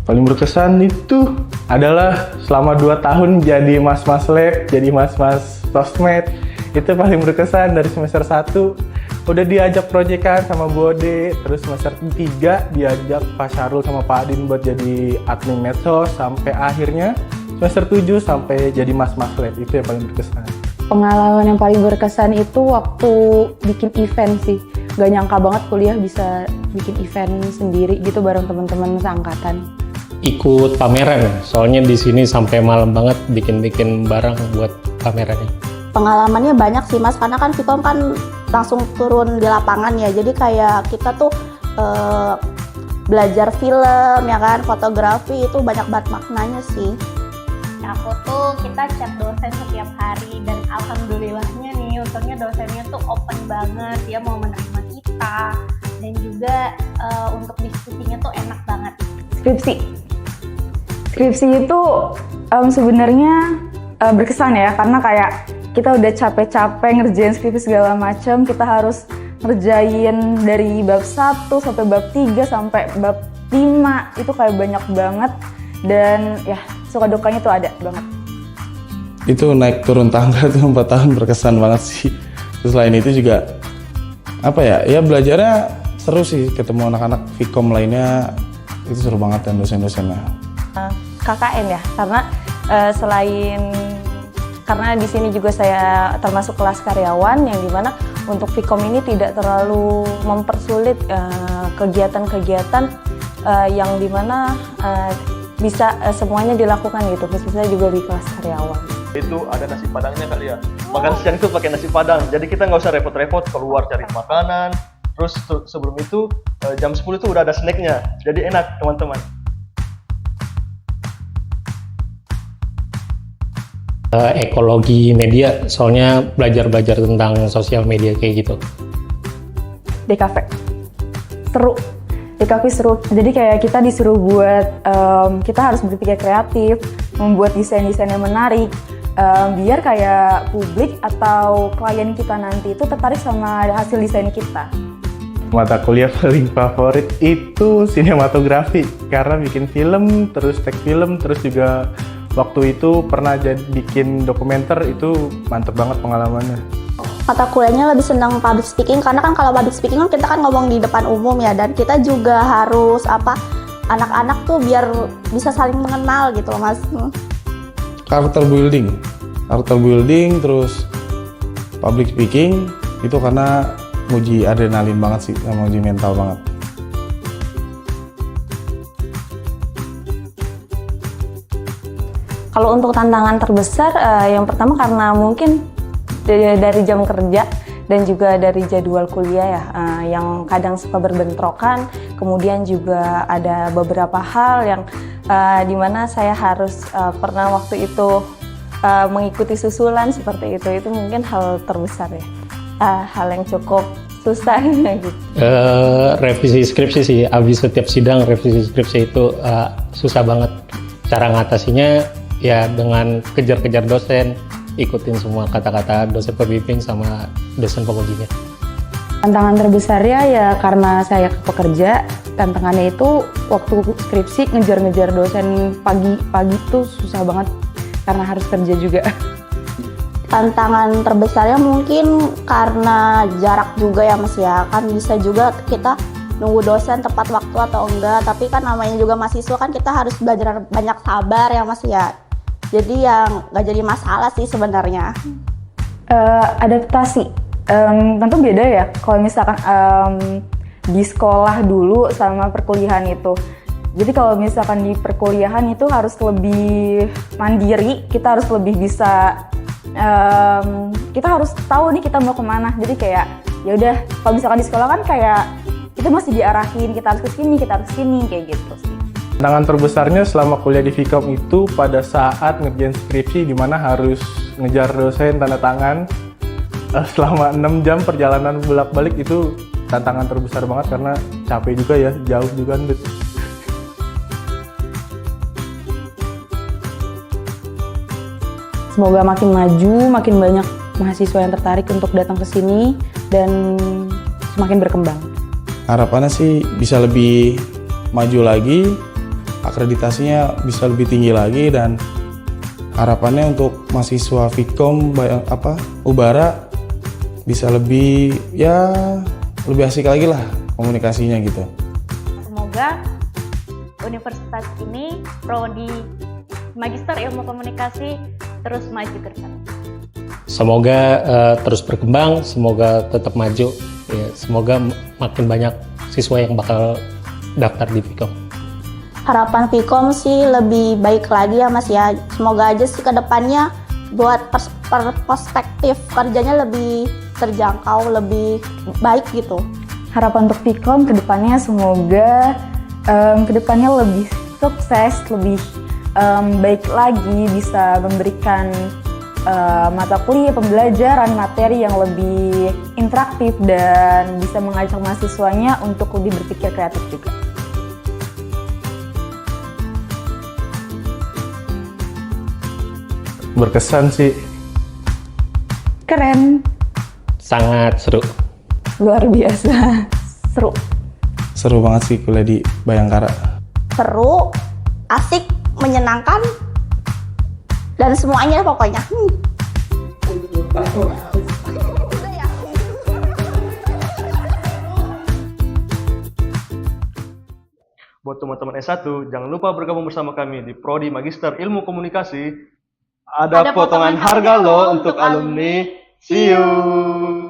Paling berkesan itu adalah selama 2 tahun jadi mas-mas lab, jadi mas-mas sosmed. Itu paling berkesan dari semester 1. Udah diajak proyekan sama Bu Ode, terus semester 3 diajak Pak Syarul sama Pak Adin buat jadi admin medsos, sampai akhirnya semester 7 sampai jadi mas-mas lab. Itu yang paling berkesan. Pengalaman yang paling berkesan itu waktu bikin event sih. Gak nyangka banget kuliah bisa bikin event sendiri gitu bareng teman-teman seangkatan. Ikut pameran, soalnya di sini sampai malam banget bikin-bikin barang buat pamerannya. Pengalamannya banyak sih Mas, karena kan Vkom kan langsung turun di lapangan ya, jadi kayak kita tuh belajar film ya kan, fotografi itu banyak banget maknanya sih. Aku tuh kita chat dosen setiap hari dan alhamdulillahnya nih untungnya dosennya tuh open banget, dia mau menerima kita dan juga untuk diskusinya tuh enak banget. Skripsi itu sebenarnya berkesan ya, karena kayak kita udah capek-capek ngerjain skripsi segala macam, kita harus ngerjain dari bab 1 sampai bab 3 sampai bab 5, itu kayak banyak banget dan ya suka dukanya tuh ada banget. Itu naik turun tangga tuh 4 tahun berkesan banget sih. Terus selain itu juga ya belajarnya seru sih, ketemu anak-anak Vkom lainnya itu seru banget dan dosen-dosennya. KKN ya, karena karena di sini juga saya termasuk kelas karyawan yang dimana untuk Vkom ini tidak terlalu mempersulit kegiatan-kegiatan yang dimana bisa semuanya dilakukan gitu, khususnya juga di kelas karyawan. Itu ada nasi padangnya kali ya. Makan siang itu pakai nasi padang, jadi kita nggak usah repot-repot keluar cari makanan. Terus sebelum itu jam 10 itu udah ada snacknya, jadi enak teman-teman. Ekologi media, soalnya belajar tentang sosial media kayak gitu. DKV seru, jadi kayak kita disuruh buat, kita harus berpikir kreatif, membuat desain-desain yang menarik, biar kayak publik atau klien kita nanti itu tertarik sama hasil desain kita. Mata kuliah paling favorit itu sinematografi, karena bikin film, terus tag film, terus juga waktu itu pernah bikin dokumenter, itu mantep banget pengalamannya. Mata kuliahnya lebih senang public speaking, karena kan kalau public speaking kan kita kan ngomong di depan umum ya, dan kita juga harus anak-anak tuh biar bisa saling mengenal gitu Mas. Karakter building, terus public speaking itu karena nguji adrenalin banget sih, sama uji mental banget. Kalau untuk tantangan terbesar, yang pertama karena mungkin dari jam kerja dan juga dari jadwal kuliah ya, yang kadang suka berbentrokan. Kemudian juga ada beberapa hal yang dimana saya harus pernah waktu itu mengikuti susulan seperti itu. Itu mungkin hal terbesar ya, hal yang cukup susah gitu. Revisi skripsi sih, habis setiap sidang revisi skripsi itu susah banget. Cara ngatasinya ya dengan kejar-kejar dosen, ikutin semua kata-kata dosen pembimbing sama dosen pengujinya. Tantangan terbesarnya ya karena saya pekerja, tantangannya itu waktu skripsi ngejar-ngejar dosen pagi tuh susah banget karena harus kerja juga. Tantangan terbesarnya mungkin karena jarak juga ya Mas ya, kan bisa juga kita nunggu dosen tepat waktu atau enggak, tapi kan namanya juga mahasiswa kan kita harus belajar banyak sabar ya Mas ya. Jadi yang nggak jadi masalah sih sebenarnya. Adaptasi tentu beda ya kalau misalkan di sekolah dulu sama perkuliahan itu. Jadi kalau misalkan di perkuliahan itu harus lebih mandiri, kita harus lebih bisa, kita harus tahu nih kita mau kemana. Jadi kayak ya udah, kalau misalkan di sekolah kan kayak kita masih diarahin, kita harus ke sini kayak gitu sih. Tantangan terbesarnya selama kuliah di Vkom itu pada saat ngerjain skripsi, di mana harus ngejar dosen tanda tangan selama 6 jam perjalanan bolak-balik. Itu tantangan terbesar banget karena capek juga ya, jauh juga. Semoga makin maju, makin banyak mahasiswa yang tertarik untuk datang ke sini dan semakin berkembang. Harapannya sih bisa lebih maju lagi, akreditasinya bisa lebih tinggi lagi, dan harapannya untuk mahasiswa Vkom Ubara bisa lebih asik lagi lah komunikasinya gitu. Semoga universitas ini prodi Magister Ilmu Komunikasi terus maju ke depan. Semoga terus berkembang, semoga tetap maju, ya, semoga makin banyak siswa yang bakal daftar di Vkom. Harapan Vkom sih lebih baik lagi ya Mas ya. Semoga aja sih ke depannya buat perspektif kerjanya lebih terjangkau, lebih baik gitu. Harapan untuk Vkom kedepannya semoga kedepannya lebih sukses, lebih baik lagi, bisa memberikan mata kuliah, pembelajaran, materi yang lebih interaktif dan bisa mengajak mahasiswanya untuk lebih berpikir kreatif juga. Berkesan sih. Keren, Sangat seru. luar biasa, seru. Seru banget sih kuliah di Bayangkara. Seru, asik, menyenangkan, dan semuanya pokoknya. Buat teman-teman S1, jangan lupa bergabung bersama kami di Prodi Magister Ilmu Komunikasi. Ada potongan harga loh untuk alumni. See you!